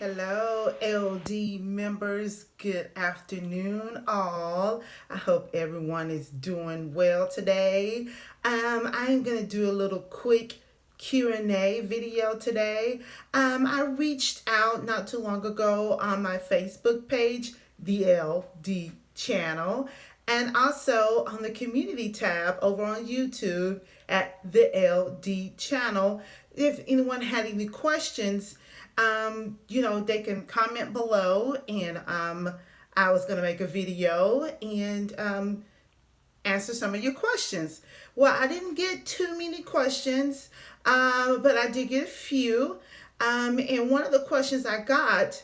Hello, LD members. Good afternoon, all. I hope everyone is doing well today. I'm gonna do a little quick Q&A video today. I reached out not too long ago on my Facebook page, the LD channel, and also on the community tab over on YouTube at the LD channel. If anyone had any questions, they can comment below, and I was going to make a video and answer some of your questions. Well, I didn't get too many questions, but I did get a few. And one of the questions I got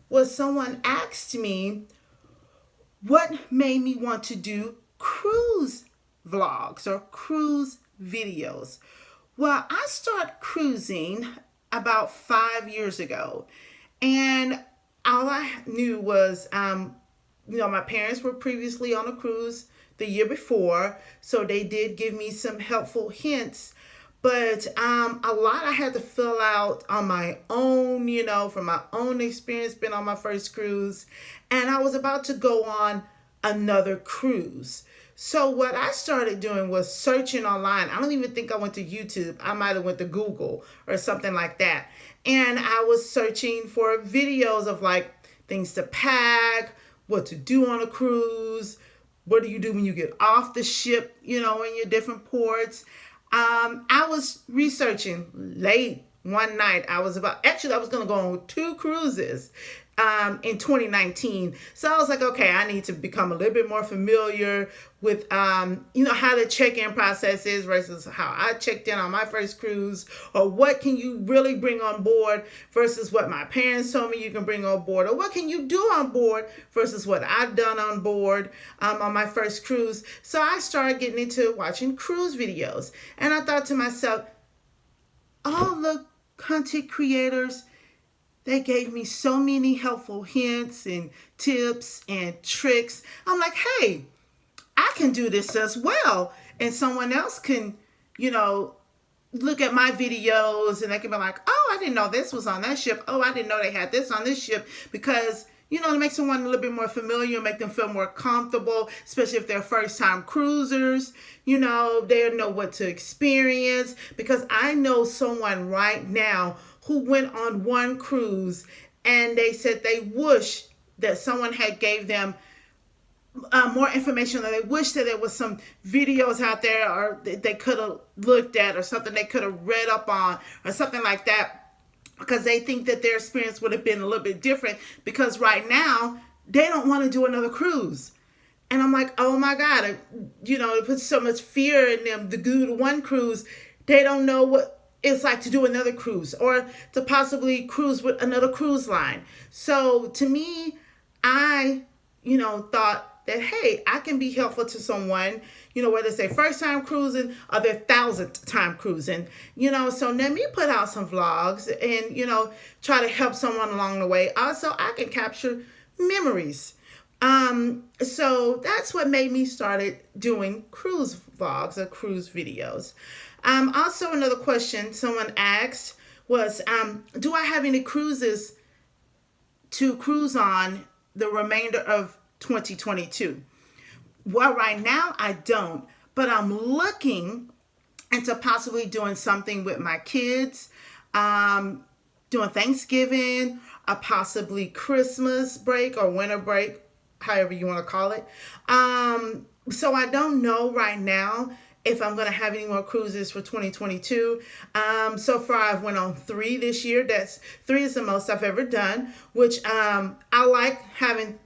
was someone asked me what made me want to do cruise vlogs or cruise videos. Well, I started cruising about 5 years ago, and all I knew was, my parents were previously on a cruise the year before, so they did give me some helpful hints. But a lot I had to fill out on my own, from my own experience being on my first cruise. And I was about to go on another cruise. So what I started doing was searching online. I don't even think I went to YouTube. I might have went to Google or something like that. And I was searching for videos of like things to pack, what to do on a cruise, what do you do when you get off the ship, in your different ports. I was researching late one night. I was going to go on 2 cruises in 2019. So I was like, okay, I need to become a little bit more familiar with, how the check-in process is versus how I checked in on my first cruise, or what can you really bring on board versus what my parents told me you can bring on board, or what can you do on board versus what I've done on board on my first cruise. So I started getting into watching cruise videos, and I thought to myself, all the content creators, they gave me so many helpful hints and tips and tricks. I'm like, hey, I can do this as well. And someone else can, look at my videos and they can be like, oh, I didn't know this was on that ship. Oh, I didn't know they had this on this ship. Because, it makes someone a little bit more familiar, make them feel more comfortable, especially if they're first-time cruisers. They know what to experience. Because I know someone right now who went on one cruise and they said they wish that someone had gave them more information, that they wish that there was some videos out there or they could have looked at, or something they could have read up on, or something like that, because they think that their experience would have been a little bit different, because right now they don't want to do another cruise. And I'm like, oh my God, it puts so much fear in them to do the one cruise. They don't know what it's like to do another cruise, or to possibly cruise with another cruise line. So to me, I, thought that, hey, I can be helpful to someone, whether it's their first time cruising or their 1,000th time cruising, so let me put out some vlogs and, try to help someone along the way. Also, I can capture memories. So that's what made me started doing cruise vlogs or cruise videos. Also, another question someone asked was, do I have any cruises to cruise on the remainder of 2022? Well, right now I don't, but I'm looking into possibly doing something with my kids, doing Thanksgiving, or possibly Christmas break or winter break, however you want to call it. So I don't know right now if I'm going to have any more cruises for 2022. So far I've went on 3 this year. That's 3 is the most I've ever done, which I like having,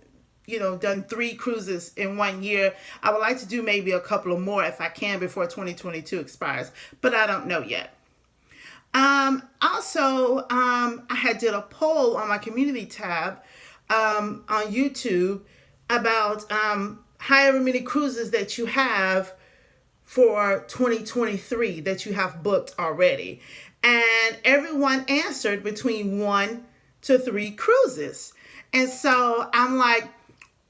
done 3 cruises in 1 year. I would like to do maybe a couple of more if I can before 2022 expires, but I don't know yet. Also, I had did a poll on my community tab on YouTube about however many cruises that you have for 2023 that you have booked already. And everyone answered between 1 to 3 cruises. And so I'm like,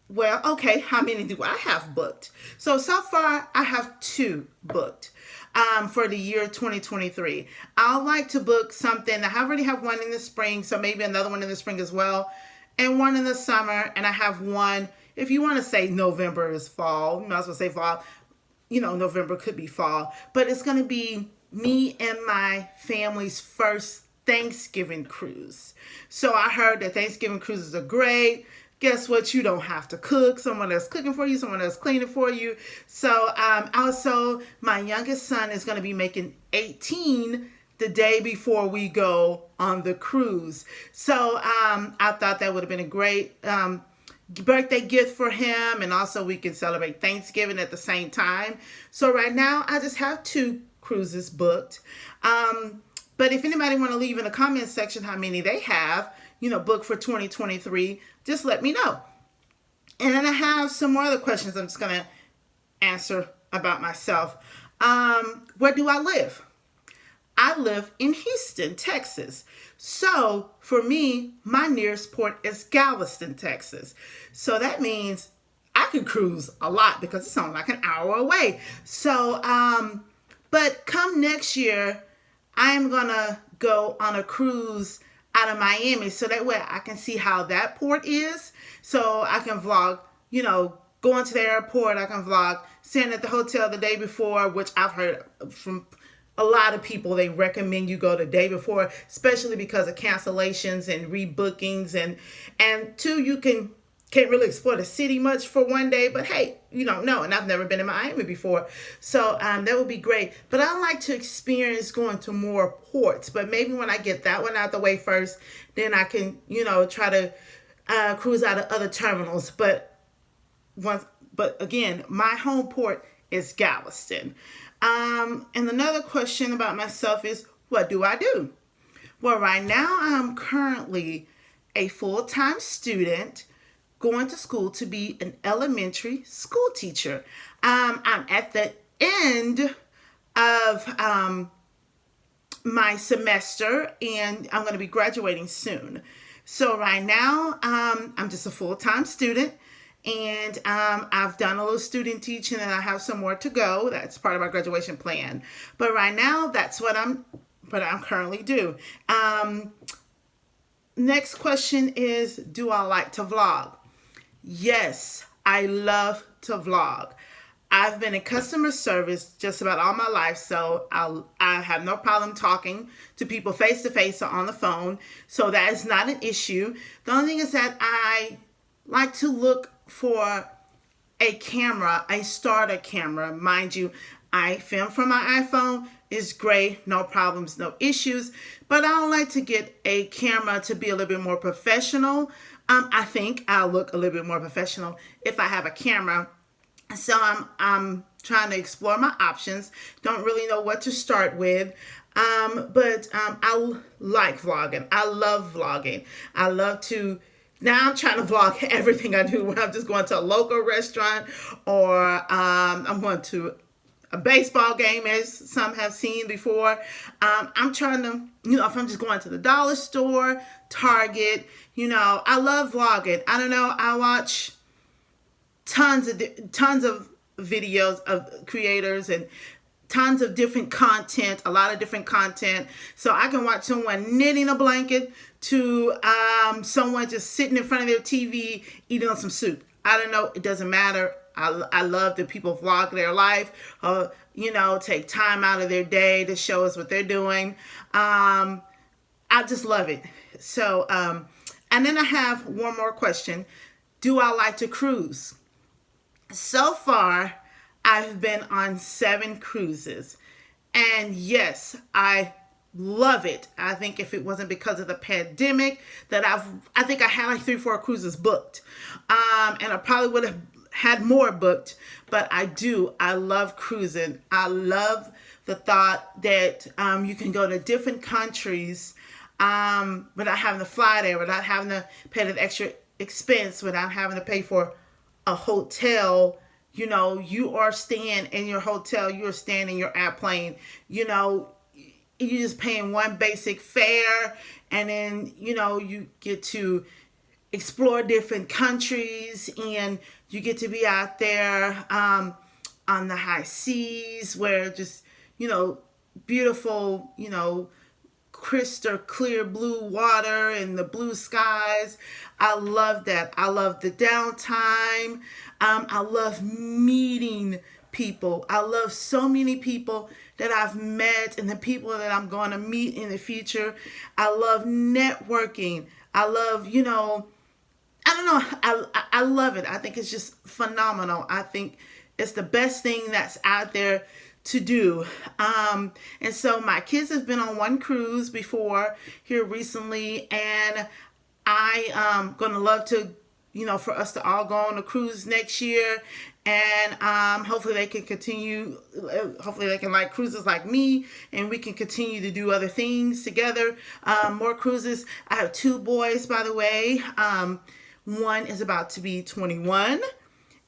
well, okay, how many do I have booked? So far I have 2 booked. for the year 2023. I like to book something. I already have one in the spring, so maybe another one in the spring as well, and one in the summer. And I have one, if you want to say November is fall, you might as well say fall. November could be fall, but it's going to be me and my family's first Thanksgiving cruise. So I heard that Thanksgiving cruises are great. Guess what? You don't have to cook. Someone else cooking for you, someone else cleaning for you. So also, my youngest son is going to be making 18 the day before we go on the cruise. So I thought that would have been a great birthday gift for him, and also we can celebrate Thanksgiving at the same time. So right now, I just have 2 cruises booked. But if anybody want to leave in the comment section how many they have, booked for 2023, just let me know. And then I have some more other questions I'm just going to answer about myself. Where do I live? I live in Houston, Texas. So for me, my nearest port is Galveston, Texas. So that means I can cruise a lot because it's only like an hour away. So, but come next year, I'm going to go on a cruise out of Miami so that way I can see how that port is. So I can vlog, going to the airport. I can vlog staying at the hotel the day before, which I've heard from a lot of people. They recommend you go the day before, especially because of cancellations and rebookings. And 2, you can't really explore the city much for one day, but hey, you don't know. And I've never been in Miami before. So that would be great. But I like to experience going to more ports. But maybe when I get that one out the way first, then I can, try to cruise out of other terminals. But again, my home port is Galveston. And another question about myself is, what do I do? Well, right now I'm currently a full-time student going to school to be an elementary school teacher. I'm at the end of my semester, and I'm going to be graduating soon. So right now, I'm just a full-time student, and I've done a little student teaching, and I have some more to go. That's part of my graduation plan. But right now, that's what I'm currently do. Next question is, do I like to vlog? Yes, I love to vlog. I've been in customer service just about all my life, so I have no problem talking to people face to face or on the phone, so that is not an issue. The only thing is that I like to look for a camera, a starter camera. Mind you, I film from my iPhone. It's great, no problems, no issues, but I don't like to get a camera to be a little bit more professional. I think I'll look a little bit more professional if I have a camera. So I'm trying to explore my options. Don't really know what to start with. But I like vlogging. I love vlogging. I love to, now I'm trying to vlog everything I do when I'm just going to a local restaurant, or I'm going to a baseball game, as some have seen before. I'm trying to, if I'm just going to the dollar store, Target, I love vlogging. I don't know, I watch tons of videos of creators and tons of different content, a lot of different content. So I can watch someone knitting a blanket to someone just sitting in front of their TV eating on some soup. I don't know, it doesn't matter. I love that people vlog their life, take time out of their day to show us what they're doing. I just love it. So, and then I have one more question. Do I like to cruise? So far, I've been on 7 cruises. And yes, I love it. I think if it wasn't because of the pandemic, that I think I had like 3-4 cruises booked. And I probably would have had more booked, but I love cruising. I love the thought that you can go to different countries without having to fly there, without having to pay the extra expense, without having to pay for a hotel. You are staying in your hotel, you're staying in your airplane, you're just paying one basic fare, and then, you get to explore different countries, and you get to be out there on the high seas where just, you know, beautiful, crystal clear blue water and the blue skies. I love that. I love the downtime. I love meeting people. I love so many people that I've met and the people that I'm going to meet in the future. I love networking. I love, I don't know. I love it. I think it's just phenomenal. I think it's the best thing that's out there to do. And so my kids have been on one cruise before here recently, and I am gonna love to, for us to all go on a cruise next year, and hopefully they can continue. Hopefully they can like cruises like me, and we can continue to do other things together. More cruises. I have two boys, by the way. One is about to be 21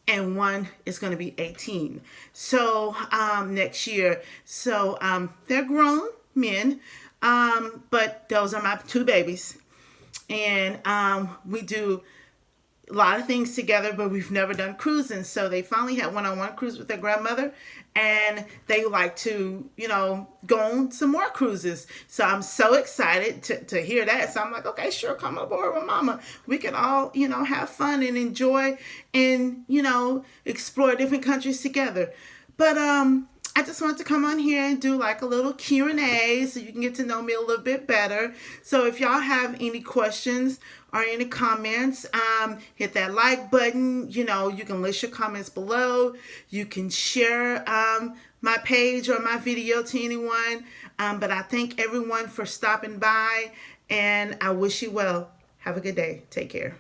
and one is going to be 18. So next year. So they're grown men, but those are my two babies. And we do a lot of things together, but we've never done cruising. So they finally had one-on-one cruise with their grandmother, and they like to, go on some more cruises. So I'm so excited to hear that. So I'm like, okay, sure, come aboard with mama. We can all, have fun and enjoy and, explore different countries together. But I just wanted to come on here and do like a little Q&A so you can get to know me a little bit better. So if y'all have any questions or any comments, hit that like button. You can list your comments below. You can share my page or my video to anyone. But I thank everyone for stopping by, and I wish you well. Have a good day. Take care.